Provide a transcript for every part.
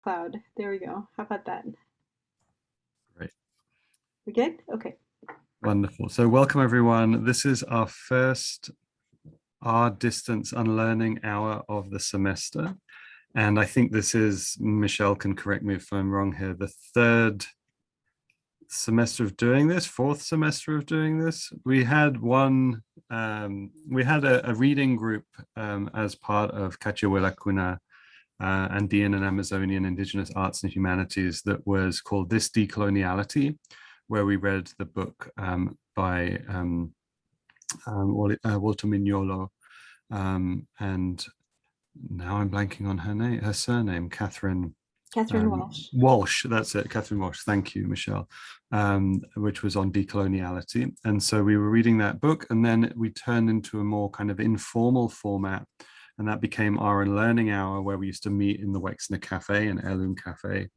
cloud. There we go. How about that? Great. We good? Okay. Wonderful. So welcome everyone. This is our first distance unlearning hour of the semester. And I think this is, Michelle can correct me if I'm wrong here, the third semester of doing this, fourth semester of doing this. We had a reading group as part of Cachihuela Cuna, Andean and Amazonian Indigenous Arts and Humanities, that was called This Decoloniality, where we read the book by Walter Mignolo, and now I'm blanking on her surname, Catherine Walsh. Walsh, that's it, Catherine Walsh. Thank you, Michelle. Which was on decoloniality. And so we were reading that book, and then we turned into a more kind of informal format, and that became our Unlearning Hour, where we used to meet in the Wexner Cafe and Heirloom Cafe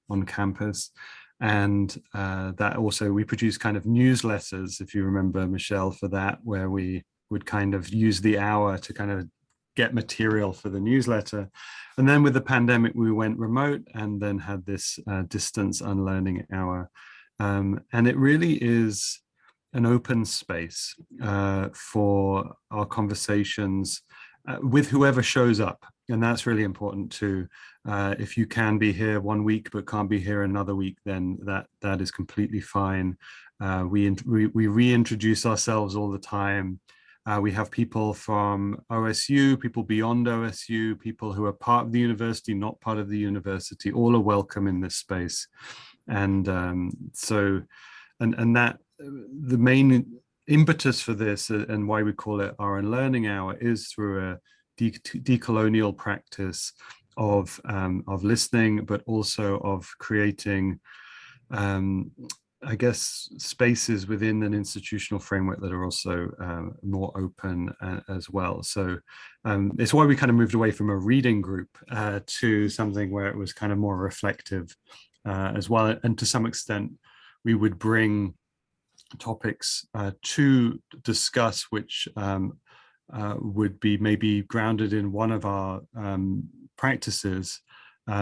on campus. And that also, we produced kind of newsletters, if you remember, Michelle, for that, where we would kind of use the hour to kind of get material for the newsletter. And then with the pandemic, we went remote and then had this distance unlearning hour. And it really is an open space for our conversations with whoever shows up. And that's really important too. If you can be here one week but can't be here another week, then that is completely fine. We reintroduce ourselves all the time. We have people from OSU, people beyond OSU, people who are part of the university, not part of the university, all are welcome in this space. And that the main impetus for this and why we call it our Unlearning Hour is through a decolonial practice of listening, but also of creating I guess spaces within an institutional framework that are also more open as well. So it's why we kind of moved away from a reading group to something where it was kind of more reflective as well. And to some extent, we would bring topics to discuss which would be maybe grounded in one of our practices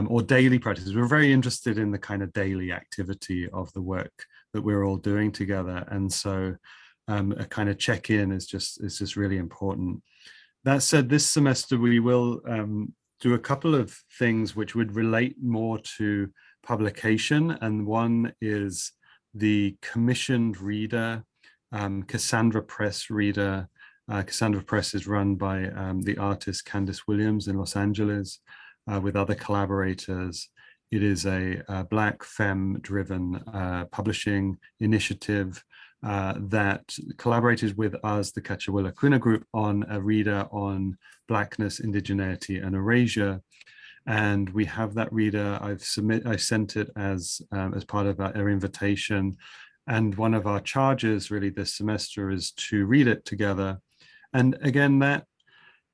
or daily practices. We're very interested in the kind of daily activity of the work that we're all doing together. And so a kind of check-in is just really important. That said, this semester we will do a couple of things which would relate more to publication. And one is the commissioned reader, Cassandra Press reader. Cassandra Press is run by the artist Candice Williams in Los Angeles with other collaborators. It is a Black femme-driven publishing initiative that collaborated with us, the Cachihuela Cuna group, on a reader on Blackness, indigeneity, and erasure. And we have that reader. I sent it as part of our invitation. And one of our charges really this semester is to read it together. And again, that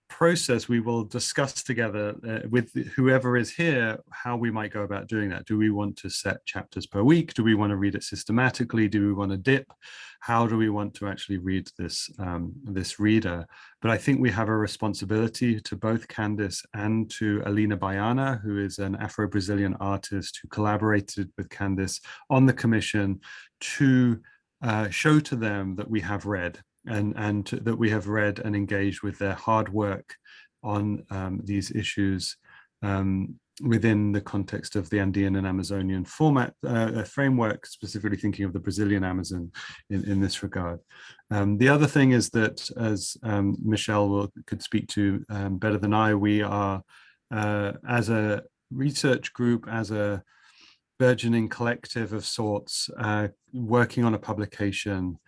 process we will discuss together with whoever is here how we might go about doing that. Do we want to set chapters per week? Do we want to read it systematically? Do we want to dip? How do we want to actually read this this reader? But I think we have a responsibility to both Candice and to Alina Baiana, who is an Afro-Brazilian artist who collaborated with Candice on the commission, to show to them that we have read and that we have read and engaged with their hard work on these issues within the context of the Andean and Amazonian framework, specifically thinking of the Brazilian Amazon in this regard. The other thing is that, as Michelle could speak to better than I, we are, as a research group, as a burgeoning collective of sorts, working on a publication,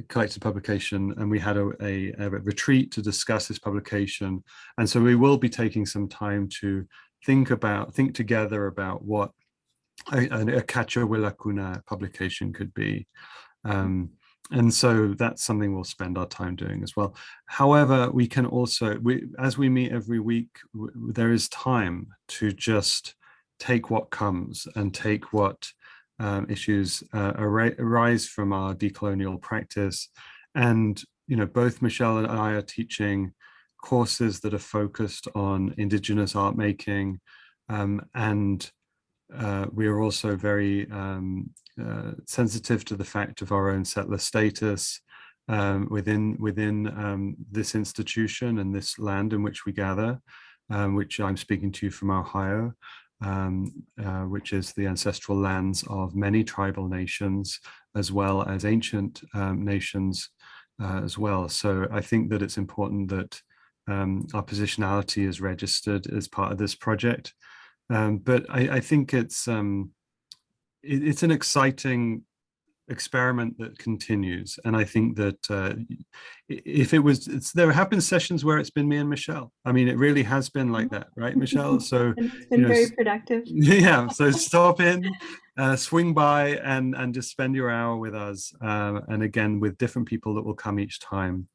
collected publication, and we had a retreat to discuss this publication. And so we will be taking some time to think together about what a Cachihuela Cuna publication could be. And so that's something we'll spend our time doing as well. However, we can also, as we meet every week, there is time to just take what comes and take what issues arise from our decolonial practice. And both Michelle and I are teaching courses that are focused on Indigenous art making, And we are also very sensitive to the fact of our own settler status within this institution and this land in which we gather, which I'm speaking to you from Ohio, which is the ancestral lands of many tribal nations, as well as ancient nations as well. So I think that it's important that our positionality is registered as part of this project. But I think it's an exciting experiment that continues, and I think that if it was, there have been sessions where it's been me and Michelle. I mean, it really has been like that, right, Michelle? So And it's been very productive. yeah. So stop in, swing by, and just spend your hour with us, and again with different people that will come each time.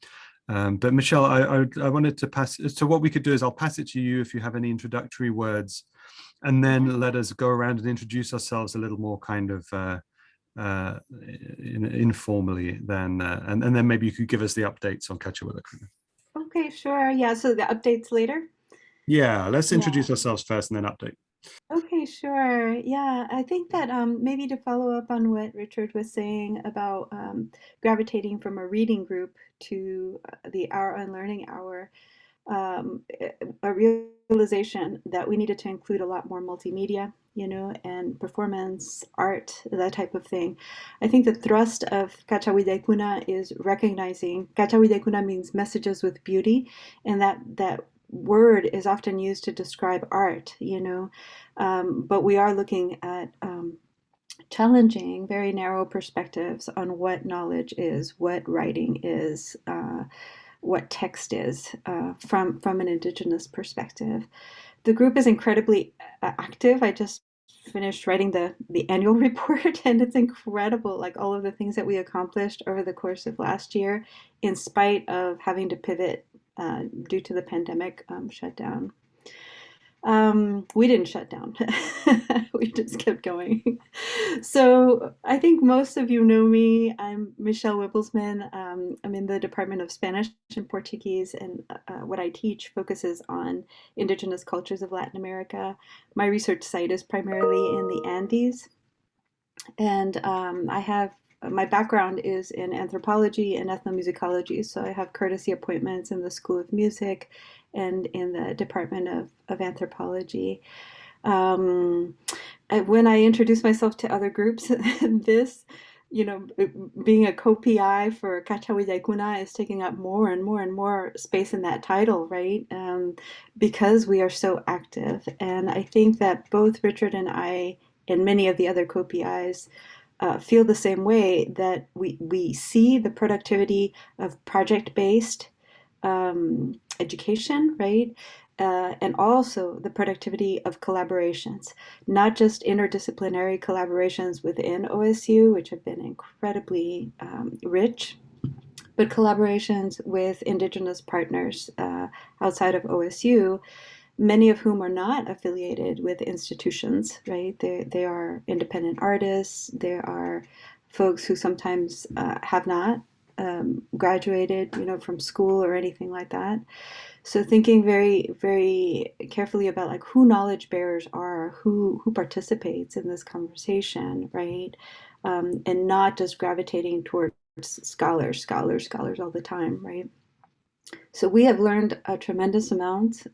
But Michelle, I wanted to pass. So what we could do is I'll pass it to you if you have any introductory words, and then let us go around and introduce ourselves a little more kind of informally. Then and then maybe you could give us the updates on Cachawilla. Okay, sure. Yeah, so the updates later. Yeah, let's Yeah. introduce ourselves first and then update. Okay, sure. Yeah, I think that maybe to follow up on what Richard was saying about gravitating from a reading group to the Our Unlearning Hour, a realization that we needed to include a lot more multimedia, and performance, art, that type of thing. I think the thrust of Cachawidekuna is recognizing Cachawidekuna means messages with beauty, and that word is often used to describe art, but we are looking at challenging very narrow perspectives on what knowledge is, what writing is, what text is, from an Indigenous perspective. The group is incredibly active. I just finished writing the annual report, and it's incredible, like all of the things that we accomplished over the course of last year, in spite of having to pivot due to the pandemic shutdown. We didn't shut down. We just kept going. So I think most of you know me. I'm Michelle Whipplesman. I'm in the Department of Spanish and Portuguese, and what I teach focuses on indigenous cultures of Latin America. My research site is primarily in the Andes, and I have my background is in anthropology and ethnomusicology, so I have courtesy appointments in the School of Music and in the Department of Anthropology. Um, when I introduce myself to other groups, this, being a co-PI for Cachawidaikuna is taking up more and more and more space in that title, right? Because we are so active. And I think that both Richard and I, and many of the other co-PIs, feel the same way, that we see the productivity of project-based education, right? And also the productivity of collaborations, not just interdisciplinary collaborations within OSU, which have been incredibly rich, but collaborations with Indigenous partners outside of OSU, many of whom are not affiliated with institutions, right? They are independent artists. They are folks who sometimes have not graduated, from school or anything like that. So thinking very, very carefully about like who knowledge bearers are, who participates in this conversation, right? And not just gravitating towards scholars all the time, right? So we have learned a tremendous amount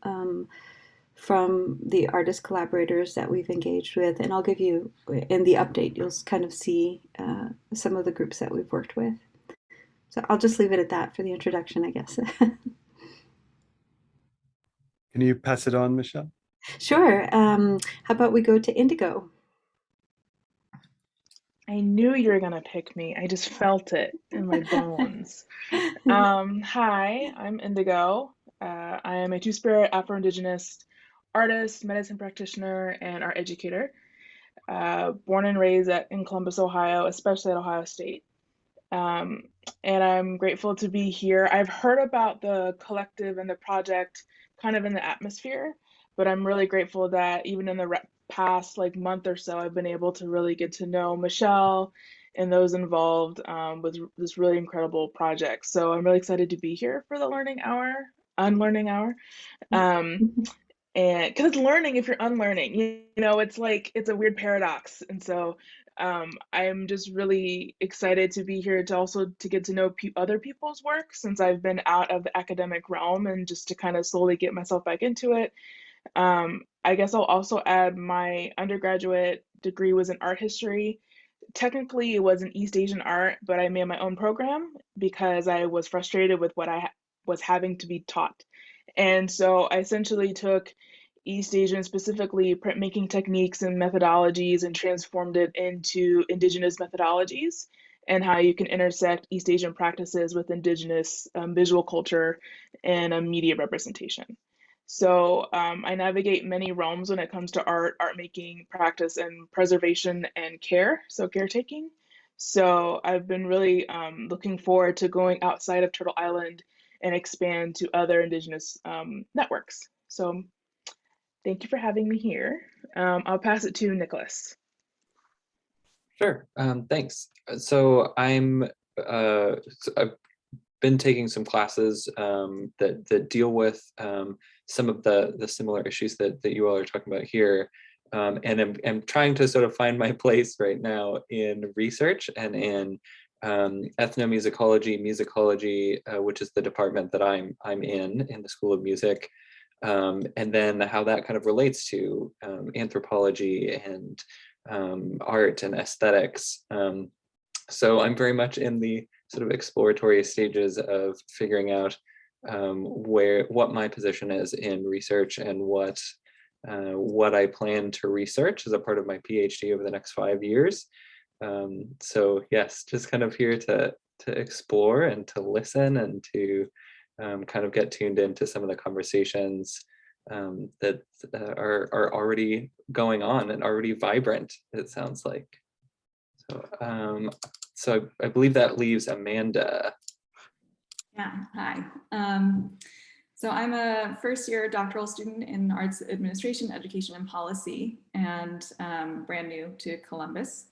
from the artist collaborators that we've engaged with, and I'll give you in the update. You'll kind of see some of the groups that we've worked with. So I'll just leave it at that for the introduction, I guess. Can you pass it on, Michelle? Sure. How about we go to Indigo? I knew you were gonna pick me. I just felt it in my bones. Hi, I'm Indigo. I am a two-spirit Afro-Indigenous artist, medicine practitioner, and art educator. Born and raised in Columbus, Ohio, especially at Ohio State. Um, and I'm grateful to be here. I've heard about the collective and the project kind of in the atmosphere, but I'm really grateful that even in the past like month or so, I've been able to really get to know Michelle and those involved with this really incredible project. So I'm really excited to be here for the Unlearning Hour. Um, and because it's learning if you're unlearning, it's like it's a weird paradox. And so I'm just really excited to be here to also to get to know other people's work, since I've been out of the academic realm, and just to kind of slowly get myself back into it. I guess I'll also add my undergraduate degree was in art history. Technically, it was in East Asian art, but I made my own program because I was frustrated with what was having to be taught. And so I essentially took East Asian, specifically printmaking techniques and methodologies, and transformed it into indigenous methodologies, and how you can intersect East Asian practices with indigenous visual culture and media representation. So I navigate many realms when it comes to art making, practice, and preservation and care, so caretaking. So I've been really looking forward to going outside of Turtle Island and expand to other Indigenous networks. So thank you for having me here. I'll pass it to Nicholas. Sure. Thanks. So I've been taking some classes that deal with some of the similar issues that you all are talking about here. And I'm trying to sort of find my place right now in research and in ethnomusicology, musicology, which is the department that I'm in the School of Music, and then how that kind of relates to anthropology and art and aesthetics. So I'm very much in the sort of exploratory stages of figuring out what my position is in research, and what I plan to research as a part of my PhD over the next 5 years. So yes, just kind of here to explore and to listen, and to kind of get tuned into some of the conversations that are already going on and already vibrant, it sounds like. So I believe that leaves Amanda. Yeah, hi. So I'm a first-year doctoral student in arts administration, education, and policy, and brand new to Columbus.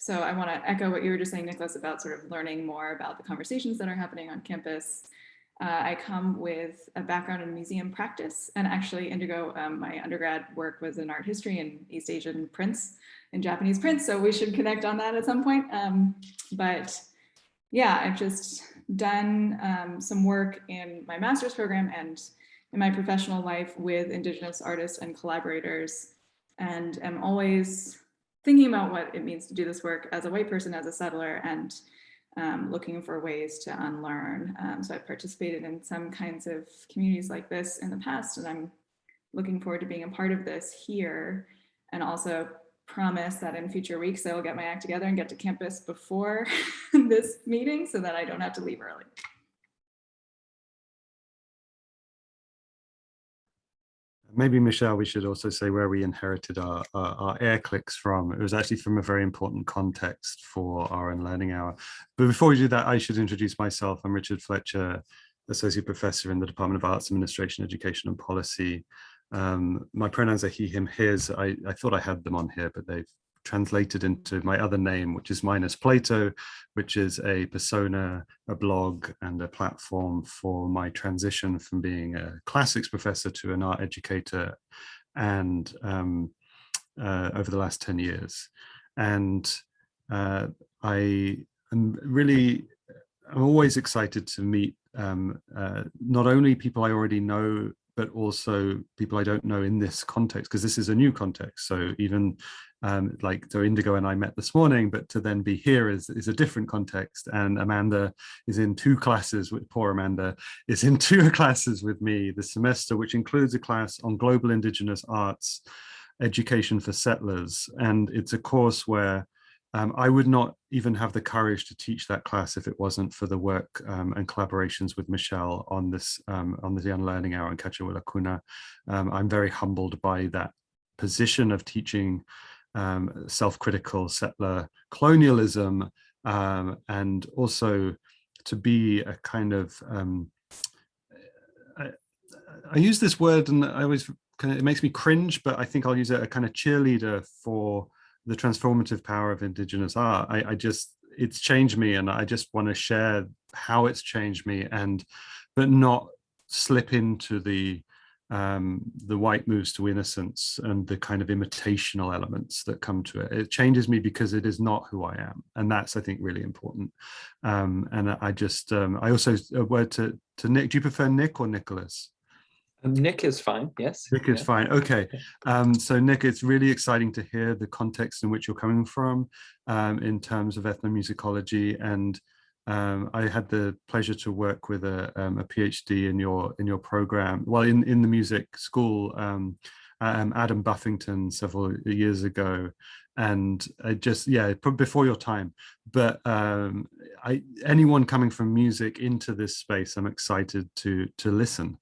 So I want to echo what you were just saying, Nicholas, about sort of learning more about the conversations that are happening on campus. I come with a background in museum practice, and actually Indigo, my undergrad work was in art history and East Asian prints and Japanese prints, so we should connect on that at some point. But yeah, I've just done some work in my master's program and in my professional life with Indigenous artists and collaborators, and am always thinking about what it means to do this work as a white person, as a settler, and looking for ways to unlearn. So I've participated in some kinds of communities like this in the past, and I'm looking forward to being a part of this here, and also promise that in future weeks I will get my act together and get to campus before this meeting so that I don't have to leave early. Maybe, Michelle, we should also say where we inherited our air clicks from. It was actually from a very important context for our Unlearning Hour. But before we do that, I should introduce myself. I'm Richard Fletcher, Associate Professor in the Department of Arts Administration, Education and Policy. My pronouns are he, him, his. I thought I had them on here, but they've translated into my other name, which is Minus Plato, which is a persona, a blog, and a platform for my transition from being a classics professor to an art educator, and over the last 10 years. And I'm always excited to meet not only people I already know, but also people I don't know in this context, because this is a new context. So even so Indigo and I met this morning, but to then be here is a different context. And Amanda is in 2 classes with, poor Amanda, is in 2 classes with me this semester, which includes a class on global Indigenous arts, education for settlers. And it's a course where I would not even have the courage to teach that class if it wasn't for the work and collaborations with Michelle on the Unlearning Hour and Kachawila Kuna. I'm very humbled by that position of teaching self-critical settler colonialism, and also to be a kind of, I use this word and I always it makes me cringe, but I think I'll use it, a kind of cheerleader for the transformative power of Indigenous art. It's changed me, and I just want to share how it's changed me, but not slip into the the white moves to innocence and the kind of imitational elements that come to it. It changes me because it is not who I am, and that's, I think, really important. And I just I also, a word to Nick. Do you prefer Nick or Nicholas? Nick is fine. Yes. Nick is fine. Okay. So Nick, it's really exciting to hear the context in which you're coming from in terms of ethnomusicology. And I had the pleasure to work with a PhD in your program, well, in the music school, Adam Buffington, several years ago. And I just, yeah, before your time. But anyone coming from music into this space, I'm excited to listen.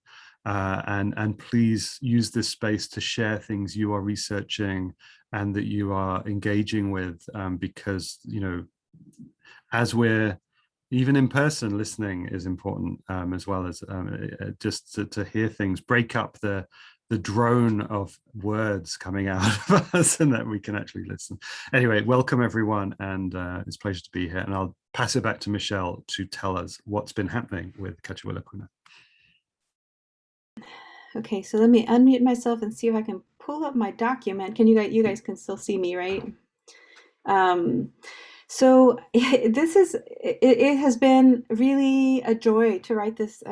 And please use this space to share things you are researching and that you are engaging with, because, you know, as we're even in person, listening is important, as well as just to hear things, break up the drone of words coming out of us, and that we can actually listen. Anyway, welcome everyone, and it's a pleasure to be here. And I'll pass it back to Michelle to tell us what's been happening with Cachiwilla Kuna. Okay, so let me unmute myself and see if I can pull up my document. Can you guys can still see me, right? So it has been really a joy to write this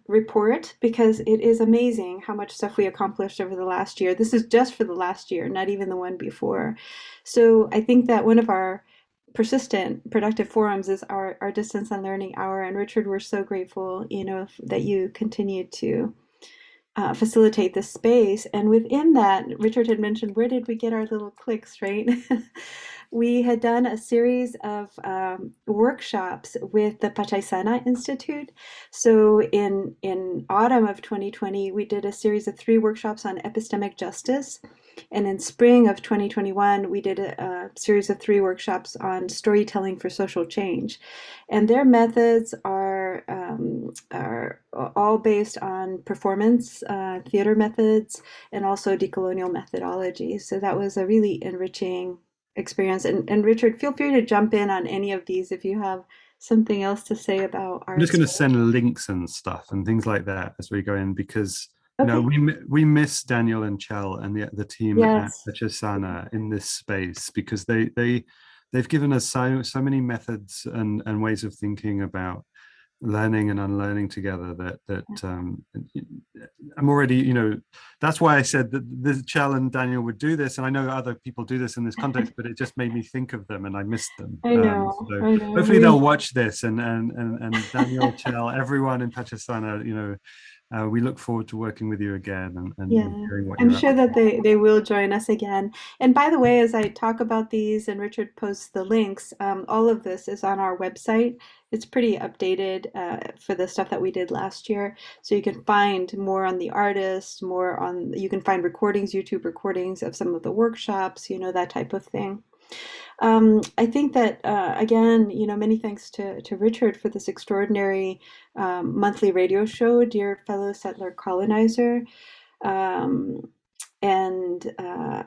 report, because it is amazing how much stuff we accomplished over the last year. This is just for the last year, not even the one before. So I think that one of our persistent productive forums is our distance unlearning hour. And Richard, we're so grateful, you know, that you continue to facilitate this space. And within that, Richard had mentioned, where did we get our little clicks, right? We had done a series of workshops with the Pachaisana Institute. So in autumn of 2020, we did a series of 3 workshops on epistemic justice. And in spring of 2021, we did a series of 3 workshops on storytelling for social change. And their methods are all based on performance, theater methods, and also decolonial methodologies. So that was a really enriching experience. And Richard, feel free to jump in on any of these if you have something else to say about our. I'm just going to send links and stuff and things like that as we go in, because okay. you know, we miss Daniel and Chell and the team Yes. at Pachasana in this space, because they've given us so many methods and ways of thinking about learning and unlearning together that I'm already, you know, that's why I said that the Chell and Daniel would do this, and I know other people do this in this context, but it just made me think of them and I missed them. I know. So hopefully they'll watch this, and Daniel, Chell, everyone in Pachasana, you know, we look forward to working with you again and hearing what I'm you're sure up to. that they will join us again. And by the way, as I talk about these and Richard posts the links, all of this is on our website. It's pretty updated for the stuff that we did last year. So you can find more on the artists, you can find recordings, YouTube recordings of some of the workshops, you know, that type of thing. I think that, again, you know, many thanks to Richard for this extraordinary monthly radio show, Dear Fellow Settler Colonizer. And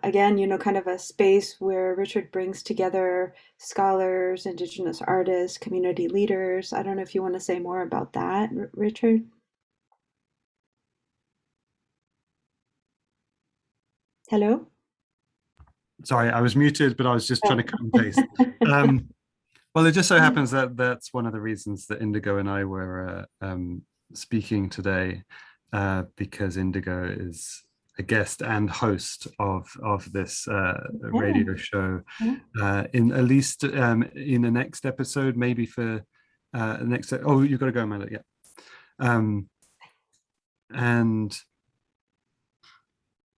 again, you know, kind of a space where Richard brings together scholars, Indigenous artists, community leaders. I don't know if you want to say more about that, Richard. Hello? Sorry, I was muted, but I was just trying to cut and paste. Well, it just so happens that that's one of the reasons that Indigo and I were speaking today, because Indigo is a guest and host of this radio show, in at least in the next episode, maybe for the next. Oh, you've got to go, Amanda. Yeah, and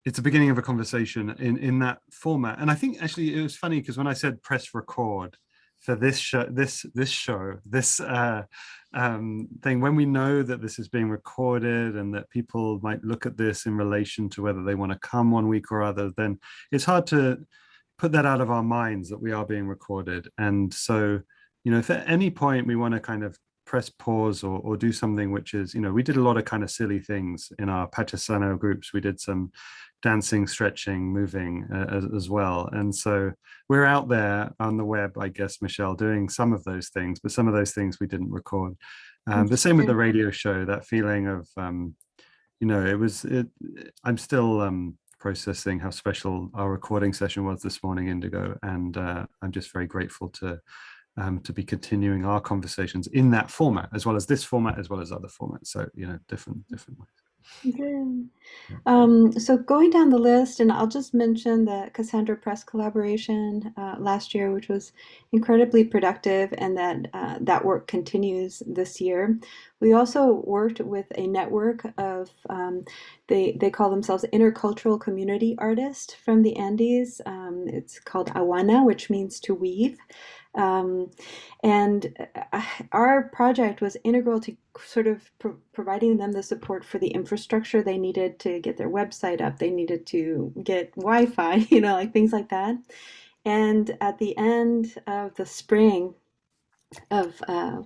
it's the beginning of a conversation in that format. And I think actually it was funny because when I said press record for this show, this thing, when we know that this is being recorded and that people might look at this in relation to whether they want to come one week or other, then it's hard to put that out of our minds that we are being recorded. And so, you know, if at any point we want to kind of press pause or do something which is, you know, we did a lot of kind of silly things in our Pachasana groups. We did some dancing, stretching, moving as well. And so we're out there on the web, I guess, Michelle, doing some of those things, but some of those things we didn't record. The same with the radio show, that feeling of, I'm still processing how special our recording session was this morning, Indigo, and I'm just very grateful to be continuing our conversations in that format, as well as this format, as well as other formats. So, different ways. Good. Yeah. So going down the list, and I'll just mention the Cassandra Press collaboration last year, which was incredibly productive, and that work continues this year. We also worked with a network of, they call themselves intercultural community artists from the Andes. It's called Awana, which means to weave. And our project was integral to sort of providing them the support for the infrastructure they needed to get their website up. They needed to get Wi-Fi, like things like that. And at the end of the spring of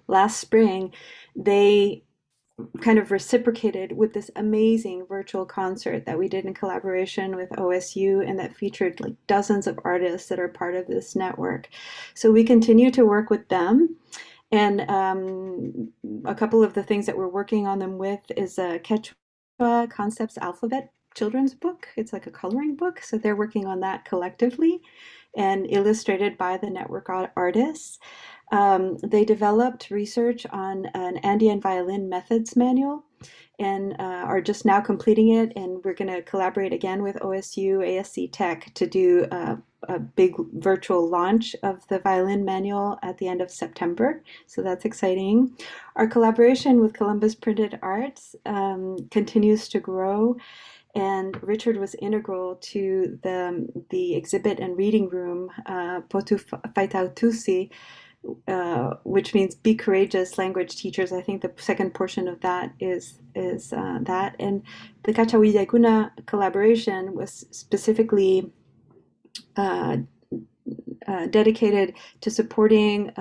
last spring, they kind of reciprocated with this amazing virtual concert that we did in collaboration with OSU, and that featured like dozens of artists that are part of this network. So we continue to work with them. And a couple of the things that we're working on them with is a Quechua Concepts Alphabet children's book. It's like a coloring book. So they're working on that collectively and illustrated by the network artists. They developed research on an Andean violin methods manual and are just now completing it. And we're going to collaborate again with OSU ASC Tech to do a big virtual launch of the violin manual at the end of September. So that's exciting. Our collaboration with Columbus Printed Arts continues to grow. And Richard was integral to the exhibit and reading room, Potu Faitautusi, which means be courageous language teachers. I think the second portion of that is that. And the Cachawillaikuna collaboration was specifically dedicated to supporting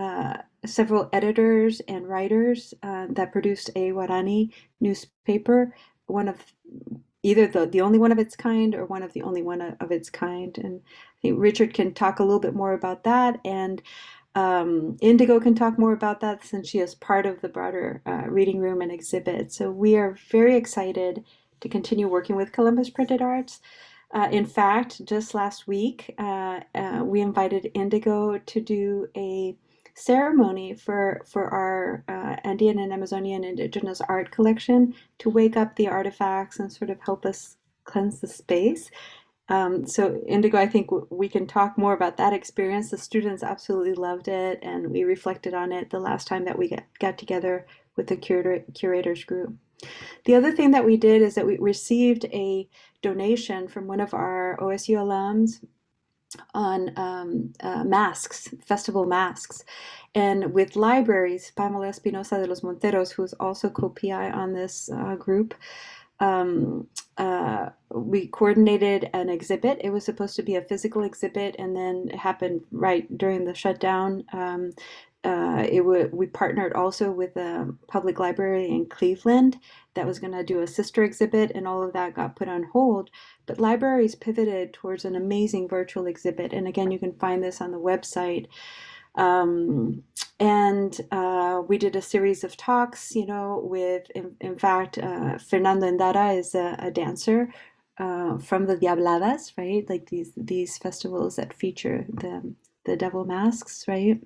several editors and writers that produced a Guarani newspaper, one of either the only one of its kind or one of the only one of its kind. And I think Richard can talk a little bit more about that, and Indigo can talk more about that since she is part of the broader reading room and exhibit. So we are very excited to continue working with Columbus Printed Arts. In fact, just last week, we invited Indigo to do a ceremony for our Andean and Amazonian indigenous art collection to wake up the artifacts and sort of help us cleanse the space. So Indigo, I think we can talk more about that experience. The students absolutely loved it, and we reflected on it the last time that we got together with the curators group. The other thing that we did is that we received a donation from one of our OSU alums on masks, festival masks. And with libraries, Pamela Espinosa de los Monteros, who's also co-PI on this group, we coordinated an exhibit. It was supposed to be a physical exhibit, and then it happened right during the shutdown. We partnered also with a public library in Cleveland that was going to do a sister exhibit, and all of that got put on hold. But libraries pivoted towards an amazing virtual exhibit, and again, you can find this on the website. We did a series of talks, with, in fact, Fernando Endara is a dancer from the Diabladas, right? Like these festivals that feature the devil masks, right?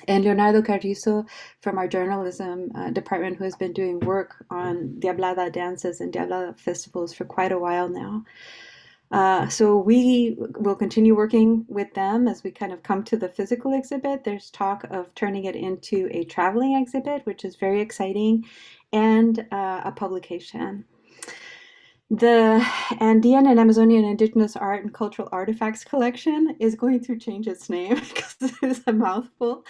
And Leonardo Carrizo from our journalism department, who has been doing work on Diablada dances and Diablada festivals for quite a while now. So we will continue working with them as we kind of come to the physical exhibit. There's talk of turning it into a traveling exhibit, which is very exciting, and a publication. The Andean and Amazonian Indigenous Art and Cultural Artifacts Collection is going to change its name because it is a mouthful.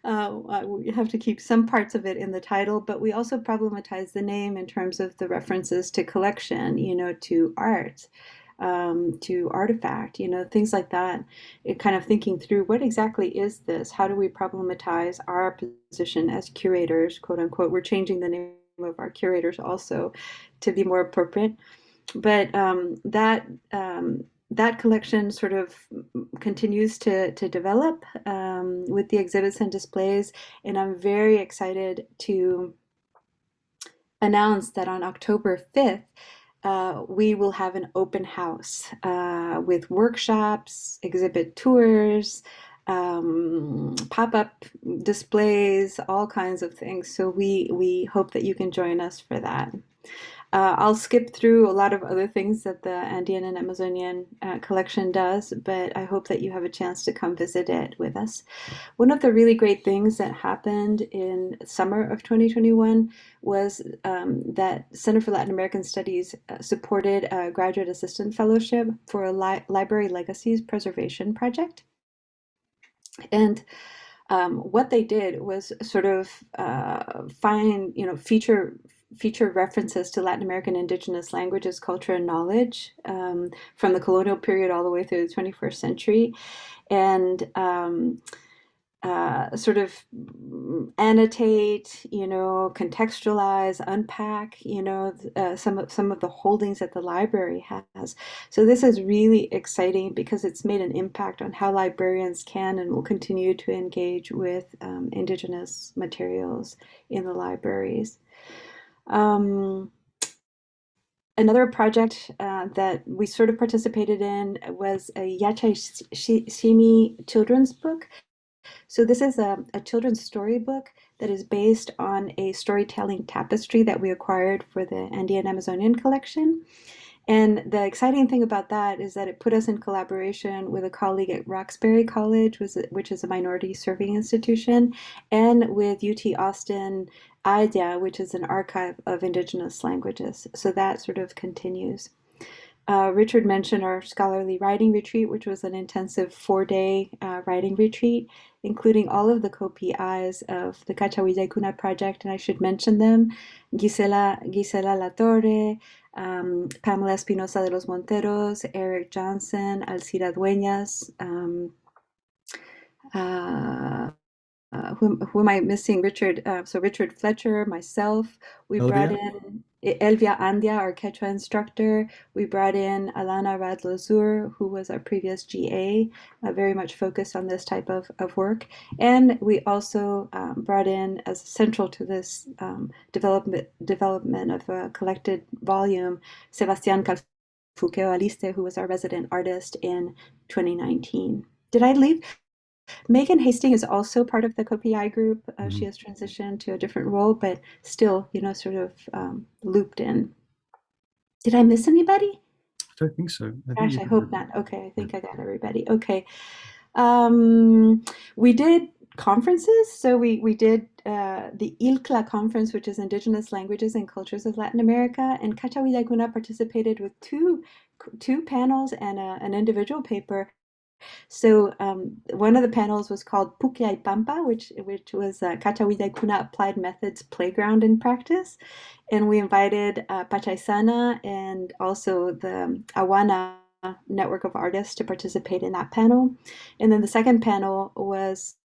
We have to keep some parts of it in the title, but we also problematize the name in terms of the references to collection, to art, to artifact, things like that. It kind of thinking through what exactly is this? How do we problematize our position as curators, quote unquote? We're changing the name of our curators also to be more appropriate. But that collection sort of continues to develop with the exhibits and displays, and I'm very excited to announce that on October 5th, we will have an open house with workshops, exhibit tours, pop-up displays, all kinds of things. So we hope that you can join us for that. I'll skip through a lot of other things that the Andean and Amazonian collection does, but I hope that you have a chance to come visit it with us. One of the really great things that happened in summer of 2021 was that Center for Latin American Studies supported a graduate assistant fellowship for a library legacies preservation project. And what they did was sort of find, feature references to Latin American indigenous languages, culture, and knowledge from the colonial period all the way through the 21st century, and sort of annotate, contextualize, unpack, some of the holdings that the library has. So this is really exciting because it's made an impact on how librarians can and will continue to engage with indigenous materials in the libraries. Another project that we sort of participated in was a Yachai Shimi children's book. So this is a children's storybook that is based on a storytelling tapestry that we acquired for the Andean Amazonian collection. And the exciting thing about that is that it put us in collaboration with a colleague at Roxbury College, which is a minority serving institution, and with UT Austin AIDA, which is an archive of indigenous languages. So that sort of continues. Richard mentioned our scholarly writing retreat, which was an intensive 4-day writing retreat, including all of the co-PIs of the Cachahuilla project, and I should mention them: Gisela Latorre, Pamela Espinosa de los Monteros, Eric Johnson, Alcira Dueñas, who am I missing? Richard. So Richard Fletcher, myself. We brought in Elvia Andia, our Quechua instructor. We brought in Alana Radlozur, who was our previous GA, very much focused on this type of work. And we also brought in, as central to this development of a collected volume, Sebastián Calfuqueo Aliste, who was our resident artist in 2019. Did I leave? Megan Hastings is also part of the co-PI group. She has transitioned to a different role, but still, sort of looped in. Did I miss anybody? I don't think so. Gosh, I hope not. Okay, I think I got everybody. Okay. We did conferences. So we did the Ilcla Conference, which is Indigenous Languages and Cultures of Latin America, and Cachahuilla participated with two panels and an individual paper. So one of the panels was called Pukia y Pampa, which was Cachahuilla Applied Methods Playground in Practice. And we invited Pachaysana and also the Awana network of artists to participate in that panel. And then the second panel was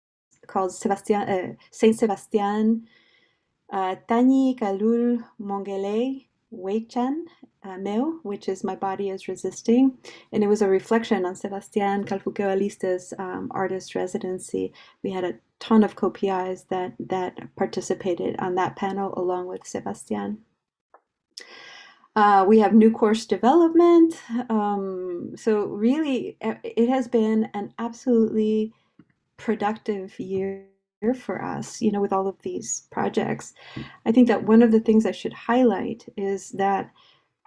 called Saint Sebastian, Tani Kalul Mongele Weichan Meo, which is My Body is Resisting. And it was a reflection on Sebastián Calfuqueo Aliste's artist residency. We had a ton of co-PIs that participated on that panel along with Sebastián. We have new course development. So really, it has been an absolutely productive year for us, with all of these projects. I think that one of the things I should highlight is that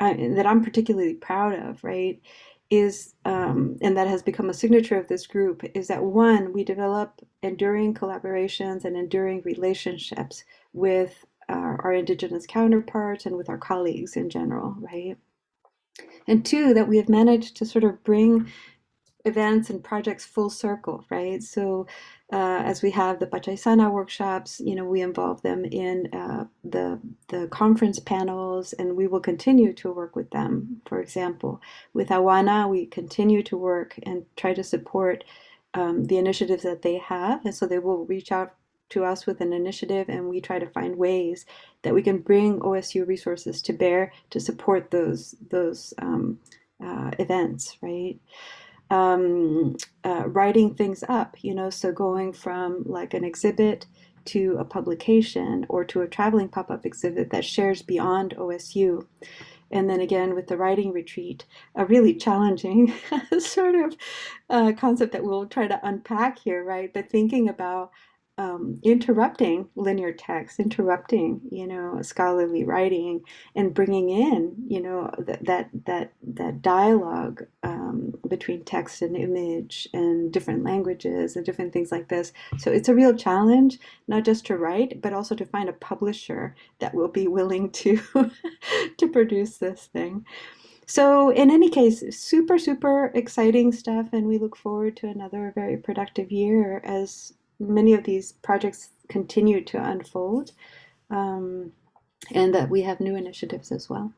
I'm particularly proud of, right, is, and that has become a signature of this group, is that one, we develop enduring collaborations and enduring relationships with our Indigenous counterparts and with our colleagues in general, right? And two, that we have managed to sort of bring events and projects full circle, right? So as we have the Pachaysana workshops, we involve them in the conference panels, and we will continue to work with them. For example, with Awana, we continue to work and try to support the initiatives that they have, and so they will reach out to us with an initiative, and we try to find ways that we can bring OSU resources to bear to support those events, right? Writing things up, so going from like an exhibit to a publication or to a traveling pop-up exhibit that shares beyond OSU. And then again with the writing retreat, a really challenging sort of concept that we'll try to unpack here, right? But thinking about interrupting linear text, interrupting, scholarly writing, and bringing in, that dialogue between text and image and different languages and different things like this. So it's a real challenge, not just to write, but also to find a publisher that will be willing to to produce this thing. So in any case, super, super exciting stuff, and we look forward to another very productive year as many of these projects continue to unfold, and that we have new initiatives as well.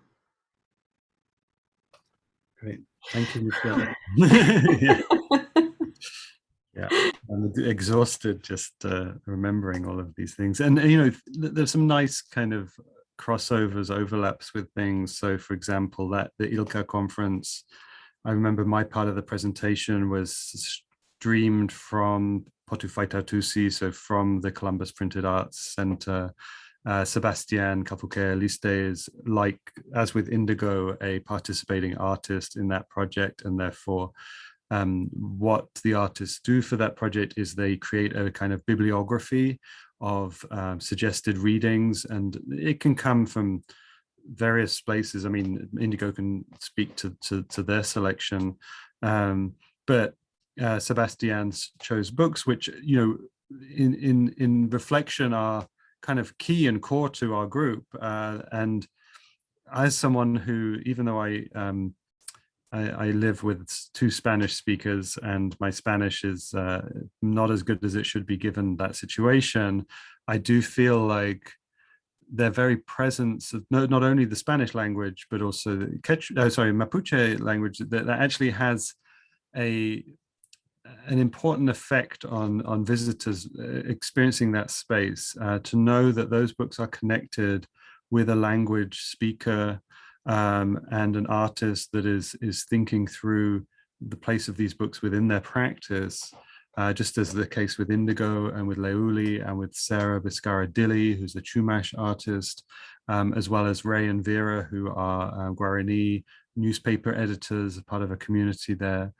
Great. Thank you, Michelle. Yeah. Yeah, I'm exhausted just remembering all of these things. And, there's some nice kind of crossovers, overlaps with things. So, for example, that the Ilcla Conference, I remember my part of the presentation was streamed from Potu Faitautusi, so from the Columbus Printed Arts Center. Sebastian Cafuque-Liste is, like, as with Indigo, a participating artist in that project, and therefore what the artists do for that project is they create a kind of bibliography of suggested readings, and it can come from various places. I mean, Indigo can speak to their selection, but Sebastian chose books which, in reflection are kind of key and core to our group. And as someone who, even though I live with 2 Spanish speakers and my Spanish is not as good as it should be given that situation, I do feel like their very presence of not only the Spanish language, but also the Mapuche language that actually has an important effect on visitors experiencing that space, to know that those books are connected with a language speaker and an artist that is thinking through the place of these books within their practice, just as the case with Indigo and with Leuli and with Sarah Biscara-Dilly, who's a Chumash artist, as well as Ray and Vera, who are Guarani newspaper editors, part of a community there.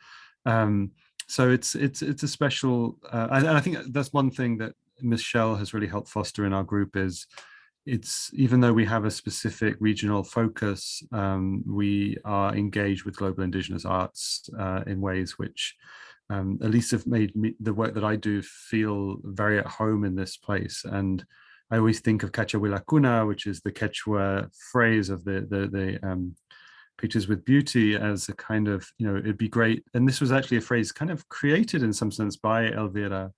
So it's a special, and I think that's one thing that Michelle has really helped foster in our group is, even though we have a specific regional focus, we are engaged with global indigenous arts in ways which at least have made the work that I do feel very at home in this place. And I always think of Cachahuilacuna, which is the Quechua phrase of the Pictures with Beauty, as a kind of, it'd be great. And this was actually a phrase kind of created in some sense by Elvira,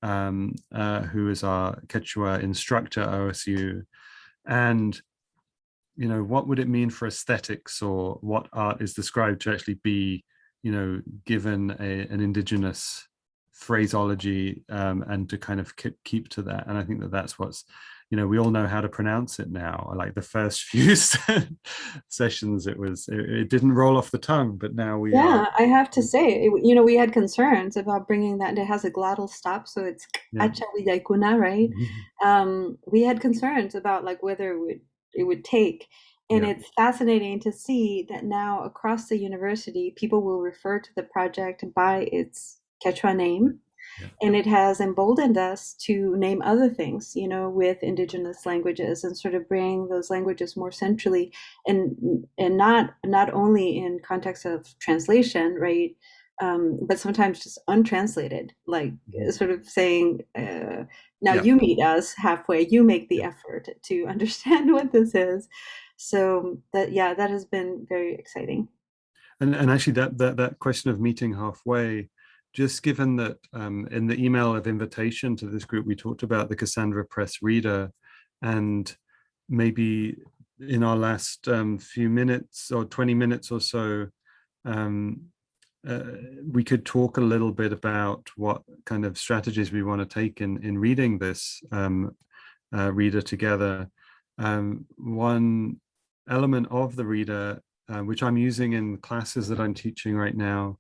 who is our Quechua instructor at OSU. And, what would it mean for aesthetics, or what art is described to actually be, given an indigenous phraseology, and to kind of keep to that. And I think that's what's, we all know how to pronounce it now. Like the first few sessions, it didn't roll off the tongue, but now we are. Yeah, I have to say, we had concerns about bringing that. It has a glottal stop, so it's Cachahuilacuna, right? We had concerns about like whether it would take. And it's fascinating to see that now across the university, people will refer to the project by its Quechua name. And it has emboldened us to name other things, with indigenous languages, and sort of bring those languages more centrally, and not only in context of translation, right? But sometimes just untranslated, like sort of saying, now you meet us halfway, you make the effort to understand what this is. So that has been very exciting. And actually that question of meeting halfway, just given that in the email of invitation to this group, we talked about the Cassandra Press Reader, and maybe in our last few minutes or 20 minutes or so, we could talk a little bit about what kind of strategies we want to take in reading this reader together. One element of the reader, which I'm using in classes that I'm teaching right now,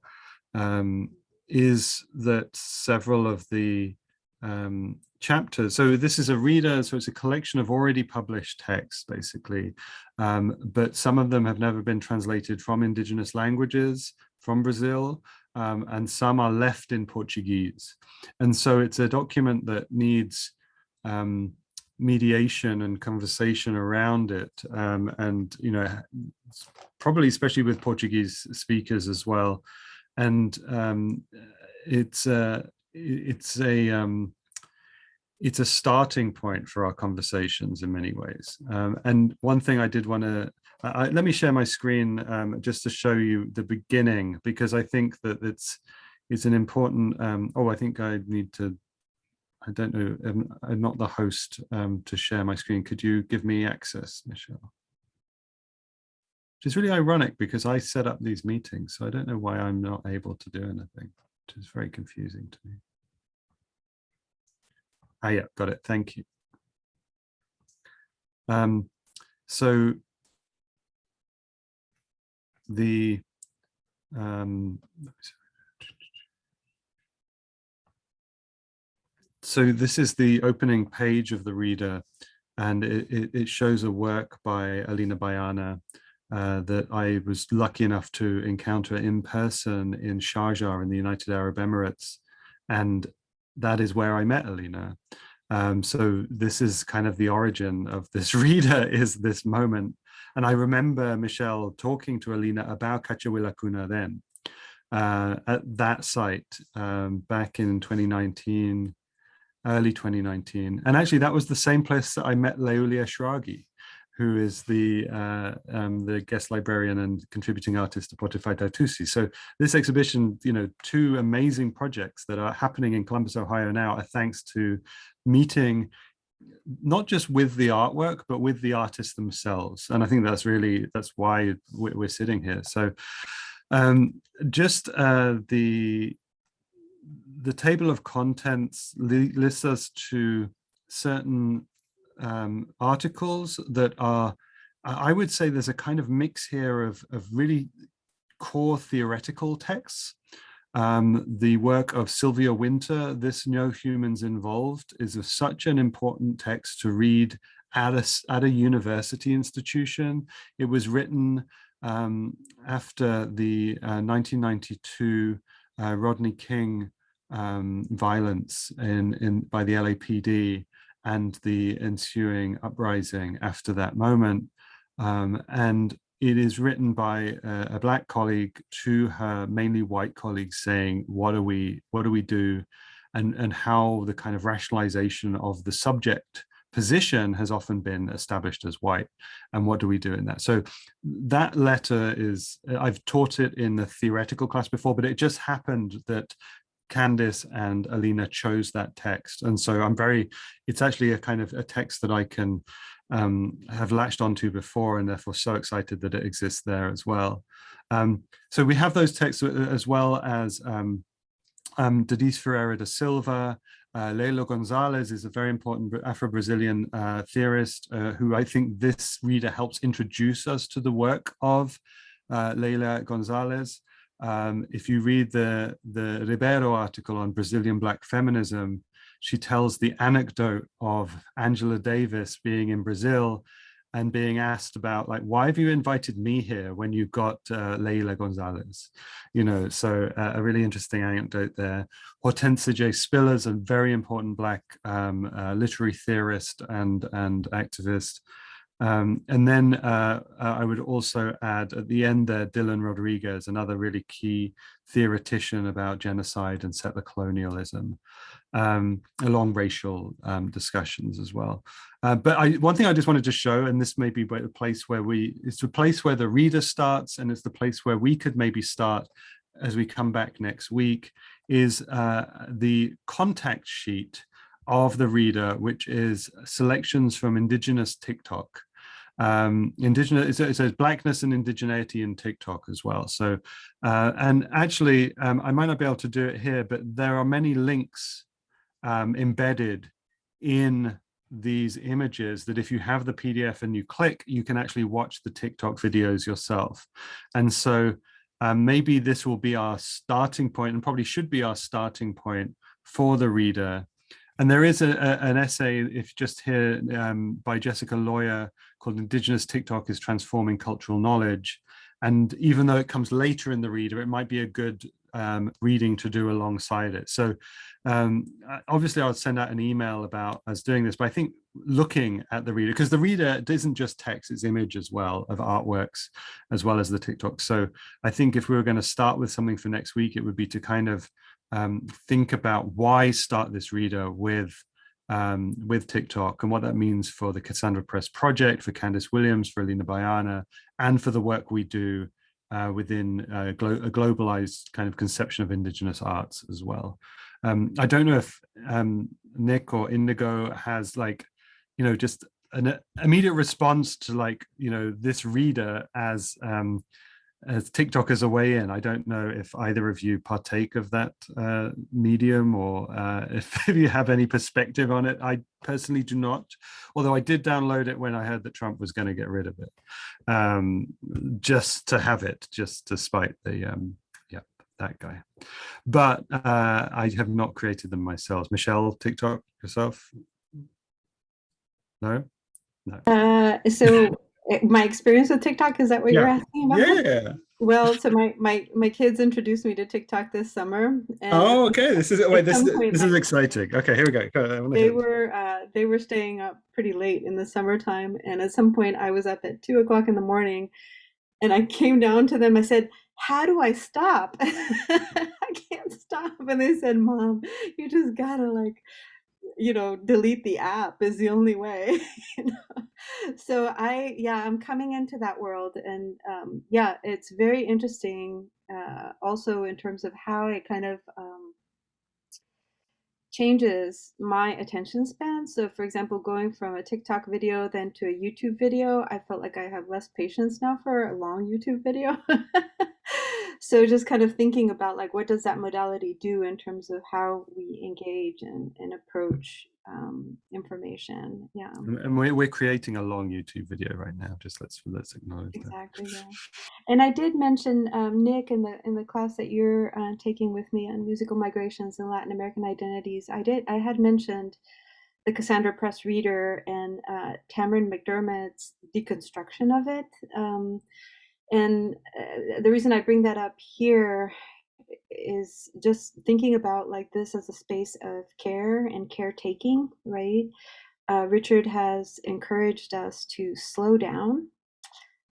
is that several of the chapter. So this is a reader, so it's a collection of already published texts, basically, but some of them have never been translated from indigenous languages from Brazil, and some are left in Portuguese. And so it's a document that needs mediation and conversation around it, and probably especially with Portuguese speakers as well. And it's a starting point for our conversations in many ways. And one thing I did want to, let me share my screen just to show you the beginning, because I think that it's an important, I think I need to, I don't know, I'm not the host to share my screen. Could you give me access, Michelle? Which is really ironic because I set up these meetings, so I don't know why I'm not able to do anything, which is very confusing to me. Ah, yeah, got it. Thank you. So the so this is the opening page of the reader, and it shows a work by Alina Baiana that I was lucky enough to encounter in person in Sharjah in the United Arab Emirates, and that is where I met Alina. So this is kind of the origin of this reader, is this moment. And I remember Michelle talking to Alina about Cachawila Kuna then at that site back in 2019, early 2019. And actually that was the same place that I met Leulia Shragi, who is the guest librarian and contributing artist to Spotify Tautusi. So this exhibition, two amazing projects that are happening in Columbus, Ohio now are thanks to meeting not just with the artwork, but with the artists themselves. And I think that's why we're sitting here. So just the table of contents lists us to certain articles that are, I would say there's a kind of mix here of really core theoretical texts. The work of Sylvia Winter, This No Humans Involved, is such an important text to read at a university institution. It was written after the 1992 Rodney King violence by the LAPD and the ensuing uprising after that moment. And it is written by a Black colleague to her mainly white colleagues saying, what do we do? And how the kind of rationalization of the subject position has often been established as white. And what do we do in that? So that letter is, I've taught it in the theoretical class before, but it just happened that Candice and Alina chose that text. And so it's actually a kind of a text that I can have latched onto before, and therefore so excited that it exists there as well. So we have those texts as well as Denise Ferreira da Silva. Leila Gonzalez is a very important Afro-Brazilian theorist who I think this reader helps introduce us to the work of Leila Gonzalez. If you read the Ribeiro article on Brazilian Black feminism, she tells the anecdote of Angela Davis being in Brazil and being asked about, like, why have you invited me here when you've got Leila Gonzalez? So a really interesting anecdote there. Hortensia J. Spillers, a very important Black literary theorist and activist. And then I would also add at the end there, Dylan Rodriguez, another really key theoretician about genocide and settler colonialism, along racial discussions as well. But one thing I just wanted to show, and this may be the place where it's the place where the reader starts, and it's the place where we could maybe start as we come back next week, is the contact sheet of the reader, which is selections from Indigenous TikTok. It says Blackness and Indigeneity in TikTok as well. So, and actually, I might not be able to do it here, but there are many links embedded in these images that if you have the PDF and you click, you can actually watch the TikTok videos yourself. And so maybe this will be our starting point, and probably should be our starting point for the reader. And there is an essay, if just here, by Jessica Lawyer called Indigenous TikTok is Transforming Cultural Knowledge. And even though it comes later in the reader, it might be a good reading to do alongside it. So obviously I'll send out an email about us doing this, but I think looking at the reader, because the reader isn't just text, it's image as well of artworks, as well as the TikTok. So I think if we were going to start with something for next week, it would be to kind of think about why start this reader with TikTok and what that means for the Cassandra Press project, for Candice Williams, for Alina Bayana, and for the work we do within a globalized kind of conception of Indigenous arts as well. I don't know if Nick or Indigo has like, just an immediate response to like, this reader as TikTok as a way in. I don't know if either of you partake of that medium or if you have any perspective on it. I personally do not, although I did download it when I heard that Trump was going to get rid of it, just to have it, just to spite the, that guy. But I have not created them myself. Michelle, TikTok yourself? No? No. So my experience with TikTok, is that what you're asking about? Yeah. Well, so my kids introduced me to TikTok this summer. And oh, okay. This is exciting. Okay, here we go. They were staying up pretty late in the summertime, and at some point I was up at 2 o'clock in the morning, and I came down to them. I said, "How do I stop? I can't stop." And they said, "Mom, you just gotta delete the app is the only way." So I'm coming into that world, and it's very interesting, also in terms of how it kind of changes my attention span. So for example, going from a TikTok video then to a YouTube video, I felt like I have less patience now for a long YouTube video. So just kind of thinking about like, what does that modality do in terms of how we engage and approach information? Yeah. And we're creating a long YouTube video right now. Just let's acknowledge exactly, that. Yeah. And I did mention, Nick, in the class that you're taking with me on musical migrations and Latin American identities, I had mentioned the Cassandra Press Reader and Tamron McDermott's deconstruction of it. And the reason I bring that up here is just thinking about like this as a space of care and caretaking, right? Richard has encouraged us to slow down,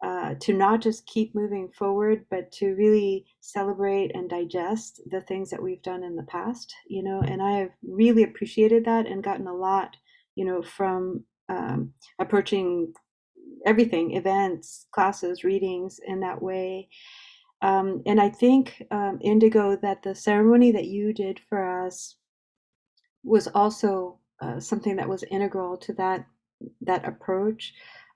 to not just keep moving forward, but to really celebrate and digest the things that we've done in the past, and I have really appreciated that and gotten a lot, from approaching everything, events, classes, readings in that way. And I think, Indigo, that the ceremony that you did for us was also something that was integral to that approach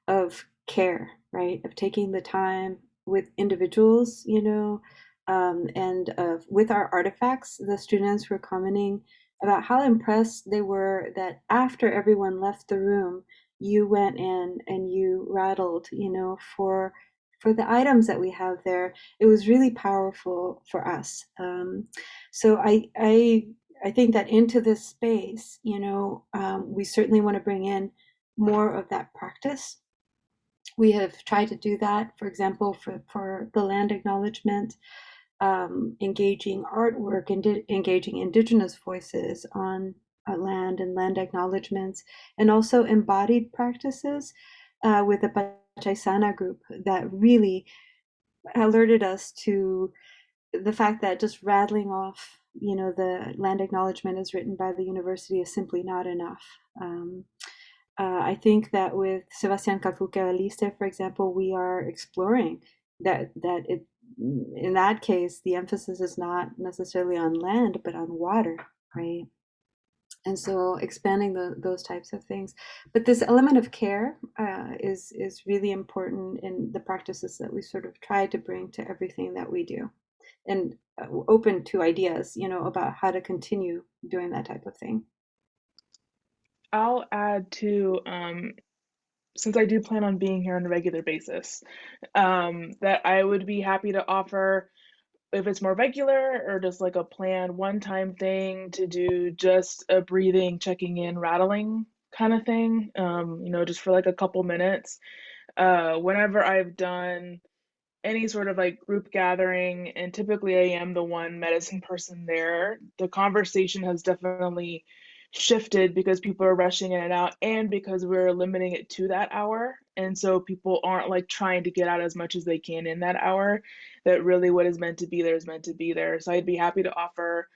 of care, right? Of taking the time with individuals, and with our artifacts. The students were commenting about how impressed they were that after everyone left the room, you went in and you rattled, for the items that we have there. It was really powerful for us. So I think that into this space, we certainly want to bring in more of that practice. We have tried to do that, for example, for the land acknowledgement, engaging artwork and engaging Indigenous voices on land and land acknowledgements, and also embodied practices with the Pachaisana group that really alerted us to the fact that just rattling off, the land acknowledgement as written by the university is simply not enough. I think that with Sebastián Calfuque, for example, we are exploring that it, in that case, the emphasis is not necessarily on land, but on water, right? And so expanding those types of things. But this element of care is really important in the practices that we sort of try to bring to everything that we do, and open to ideas, about how to continue doing that type of thing. I'll add to, since I do plan on being here on a regular basis, that I would be happy to offer if it's more regular or just like a planned one-time thing to do just a breathing, checking in, rattling kind of thing, just for like a couple minutes. Whenever I've done any sort of like group gathering, and typically I am the one medicine person there, the conversation has definitely shifted because people are rushing in and out, and because we're limiting it to that hour. And so people aren't like trying to get out as much as they can in that hour, that really what is meant to be there is meant to be there. So I'd be happy to offer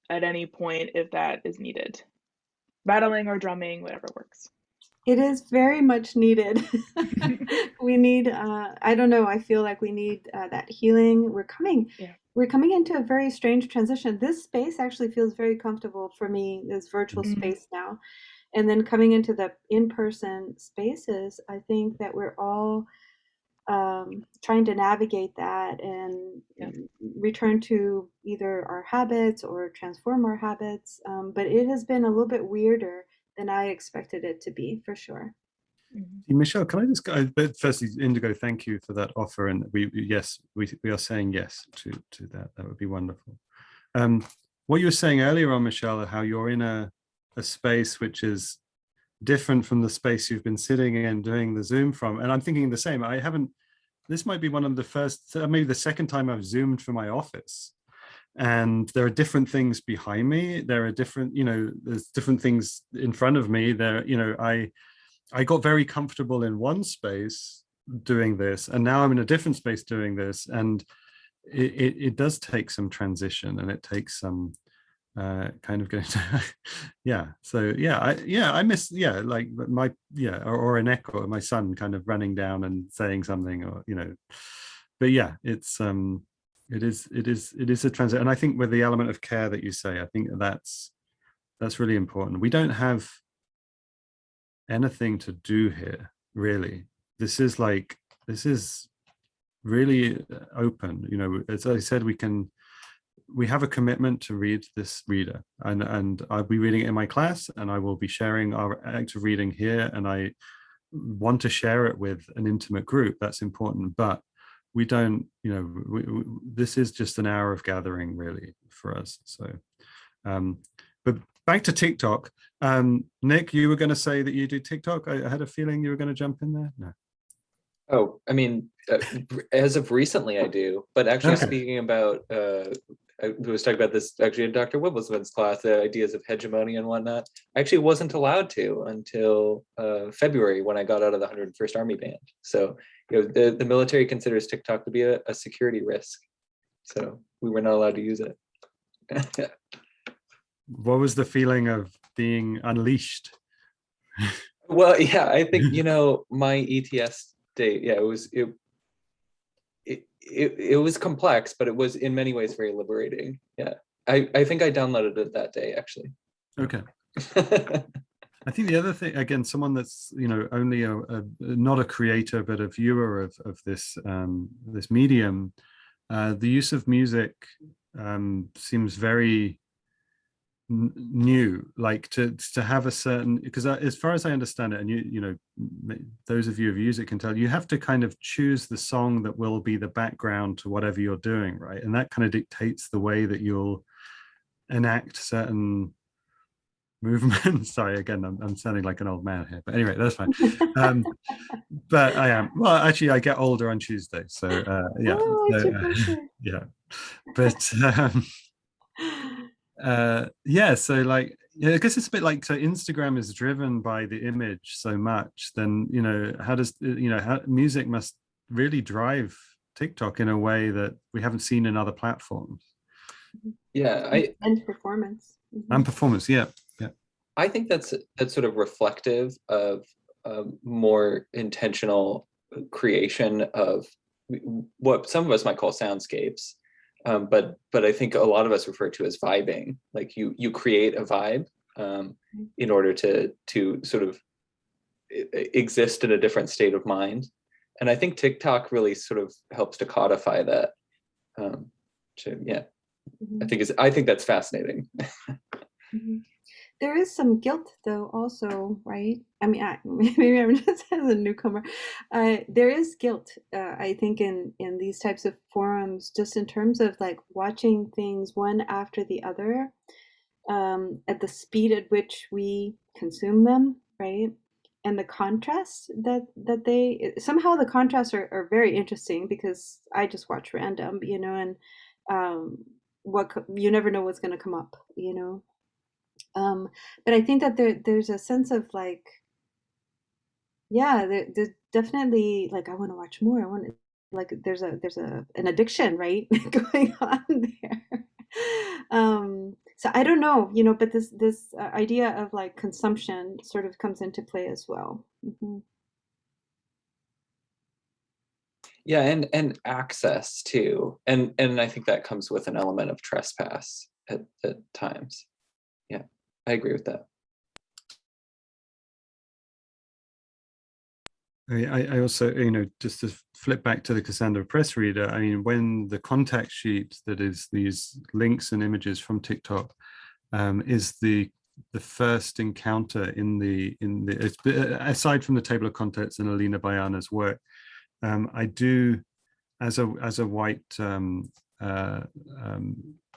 at any point if that is needed. Battling or drumming, whatever works. It is very much needed. We need, I don't know, I feel like we need that healing. Yeah. We're coming into a very strange transition. This space actually feels very comfortable for me, this virtual Mhm. space now. And then coming into the in-person spaces, I think that we're all trying to navigate that and Yeah. return to either our habits or transform our habits. But it has been a little bit weirder than I expected it to be, for sure. Mhm. Michelle, can I just go? But firstly, Indigo, thank you for that offer, and we are saying yes to that. That would be wonderful. What you were saying earlier on, Michelle, how you're in a space which is different from the space you've been sitting in doing the Zoom from, and I'm thinking the same. I haven't. This might be one of the first, maybe the second time I've Zoomed for my office. And there are different things behind me. There are different, there's different things in front of me. I got very comfortable in one space doing this, and now I'm in a different space doing this. And it does take some transition, and it takes some kind of going to I miss like my or an echo, my son kind of running down and saying something, or but yeah, it is a transit. And I think with the element of care that you say, I think that's really important. We don't have anything to do here, really. This is really open. As I said, we have a commitment to read this reader, and I'll be reading it in my class, and I will be sharing our act of reading here, and I want to share it with an intimate group. That's important, but we don't, this is just an hour of gathering really for us. So but back to TikTok. Nick, you were going to say that you do TikTok. I had a feeling you were going to jump in there. No. Oh, I mean, as of recently, I do. But actually, speaking about, I was talking about this actually in Dr. Wibbleman's class, the ideas of hegemony and whatnot. I actually wasn't allowed to until February, when I got out of the 101st Army Band. So, the military considers TikTok to be a security risk. So we were not allowed to use it. What was the feeling of being unleashed? Well, yeah, I think, my ETS date, it was complex, but it was in many ways very liberating. Yeah, I think I downloaded it that day, actually. Okay. I think the other thing, again, someone that's only not a creator but a viewer of this this medium, the use of music seems very new, like to have a certain, because as far as I understand it, and those of you who use it can tell, you have to kind of choose the song that will be the background to whatever you're doing, right? And that kind of dictates the way that you'll enact certain movements. Sorry, again, I'm sounding like an old man here, but anyway, that's fine. But I am, well, actually I get older on Tuesday, so yeah. Oh, it's your birthday. Yeah, but so like, I guess it's a bit like, so Instagram is driven by the image so much, then how does how music must really drive TikTok in a way that we haven't seen in other platforms. Yeah, and performance. And performance, yeah. I think that's sort of reflective of more intentional creation of what some of us might call soundscapes. But I think a lot of us refer to as vibing. Like you create a vibe in order to sort of exist in a different state of mind. And I think TikTok really sort of helps to codify that. I think that's fascinating. there is some guilt though also, right? I mean, maybe I'm just as a newcomer. There is guilt, I think, in these types of forums, just in terms of like watching things one after the other, at the speed at which we consume them, right? And the contrasts that they somehow the contrasts are very interesting because I just watch random, you know, and you never know what's going to come up, you know. But I think that there's a sense of like, yeah, there's definitely like I want to watch more. I want to like there's an addiction, right, going on there. So I don't know, you know, but this idea of like consumption sort of comes into play as well. Hmm. Yeah, and access too, and I think that comes with an element of trespass at times. Yeah, I agree with that. I also, you know, just to flip back to the Cassandra press reader, I mean, when the contact sheet that is these links and images from TikTok is the first encounter in the aside from the table of contents and Alina Bayana's work, I do, as a white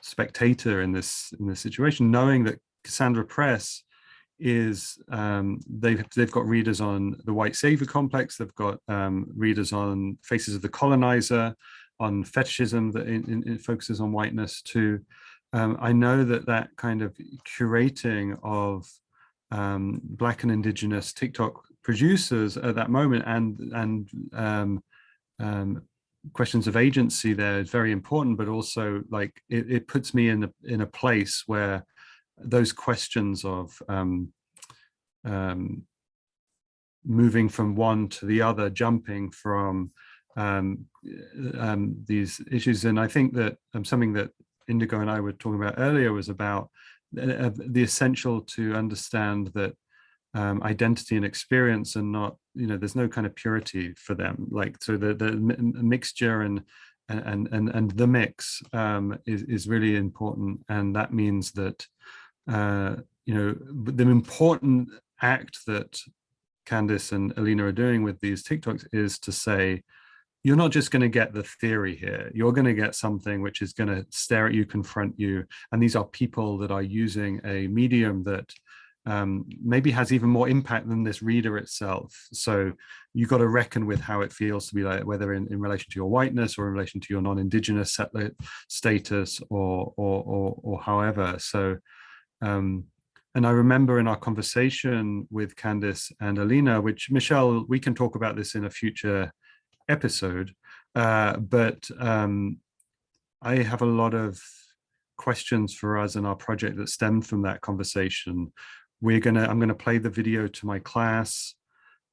spectator in this situation, knowing that Cassandra Press is they've got readers on the white savior complex, they've got readers on Faces of the Colonizer, on fetishism that it focuses on whiteness too. I know that kind of curating of Black and Indigenous TikTok producers at that moment and questions of agency there is very important, but also like it puts me in a place where those questions of moving from one to the other, jumping from these issues. And I think that something that Indigo and I were talking about earlier was about the essential to understand that identity and experience are not, you know, there's no kind of purity for them. Like, so the mixture and the mix is really important. And that means that you know, the important act that Candice and Alina are doing with these TikToks is to say, you're not just going to get the theory here. You're going to get something which is going to stare at you, confront you. And these are people that are using a medium that maybe has even more impact than this reader itself. So you've got to reckon with how it feels to be like, whether in relation to your whiteness or in relation to your non-Indigenous status or however. So and I remember in our conversation with Candice and Alina, which Michelle, we can talk about this in a future episode, but I have a lot of questions for us in our project that stemmed from that conversation. I'm gonna play the video to my class,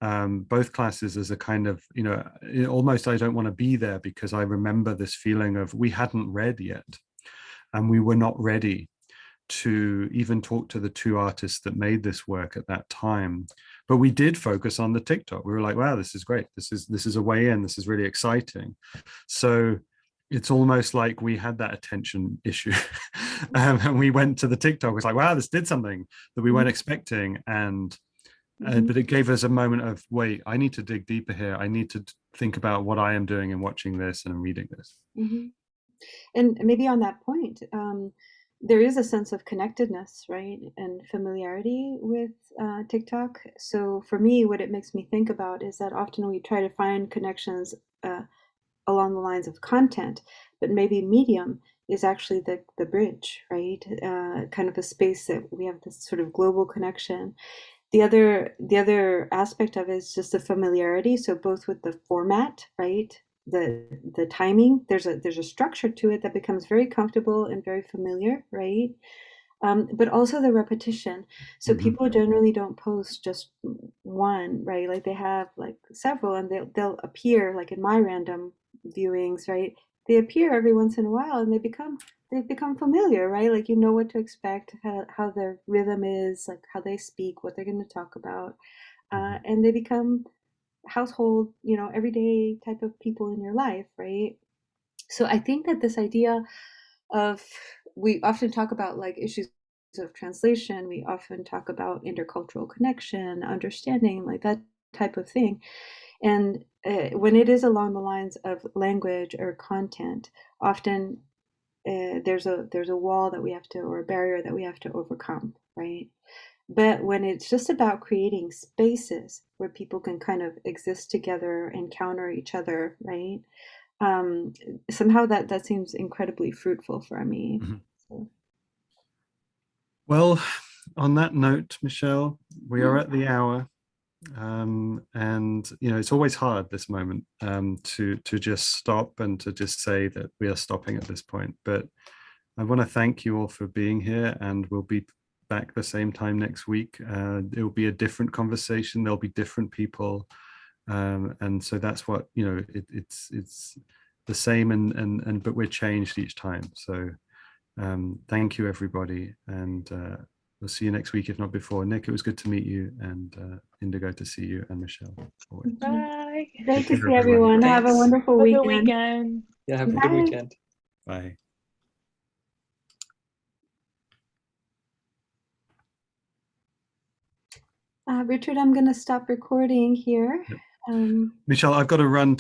both classes, as a kind of, you know, almost I don't want to be there because I remember this feeling of we hadn't read yet and we were not ready to even talk to the two artists that made this work at that time. But we did focus on the TikTok. We were like, wow, this is great. This is a way in. This is really exciting. So it's almost like we had that attention issue. And we went to the TikTok. It's like, wow, this did something that we weren't expecting. And but it gave us a moment of, wait, I need to dig deeper here. I need to think about what I am doing and watching this and reading this. Mm-hmm. And maybe on that point, there is a sense of connectedness, right, and familiarity with TikTok. So for me, what it makes me think about is that often we try to find connections along the lines of content, but maybe medium is actually the bridge, right? Kind of a space that we have this sort of global connection. The other aspect of it is just the familiarity. So both with the format, right? The timing, there's a structure to it that becomes very comfortable and very familiar, right? But also the repetition. So people generally don't post just one, right? Like they have like several, and they'll appear like in my random viewings, right? They appear every once in a while, and they've become familiar, right? Like you know what to expect, how their rhythm is, like how they speak, what they're going to talk about, and they become household, you know, everyday type of people in your life, right? So I think that this idea of, we often talk about like issues of translation, we often talk about intercultural connection, understanding, like that type of thing. And when it is along the lines of language or content, often there's a wall that we have to, or a barrier that we have to overcome, right? But when it's just about creating spaces where people can kind of exist together, encounter each other, right? Somehow that seems incredibly fruitful for me. Mhm. So. Well, on that note, Michelle, we are at the hour. And it's always hard this moment to just stop and to just say that we are stopping at this point. But I want to thank you all for being here, and we'll be back the same time next week. It'll be a different conversation. There'll be different people, and so that's what it's the same, and but we're changed each time. So thank you, everybody, and we'll see you next week, if not before. Nick, it was good to meet you, and Indigo, to see you, and Michelle. Always. Bye. Great to Take care, see everyone. Have a Thanks. wonderful Have a good weekend. weekend. Yeah, have a good Bye. weekend. Bye. Richard, I'm going to stop recording here. Michelle, I've got to run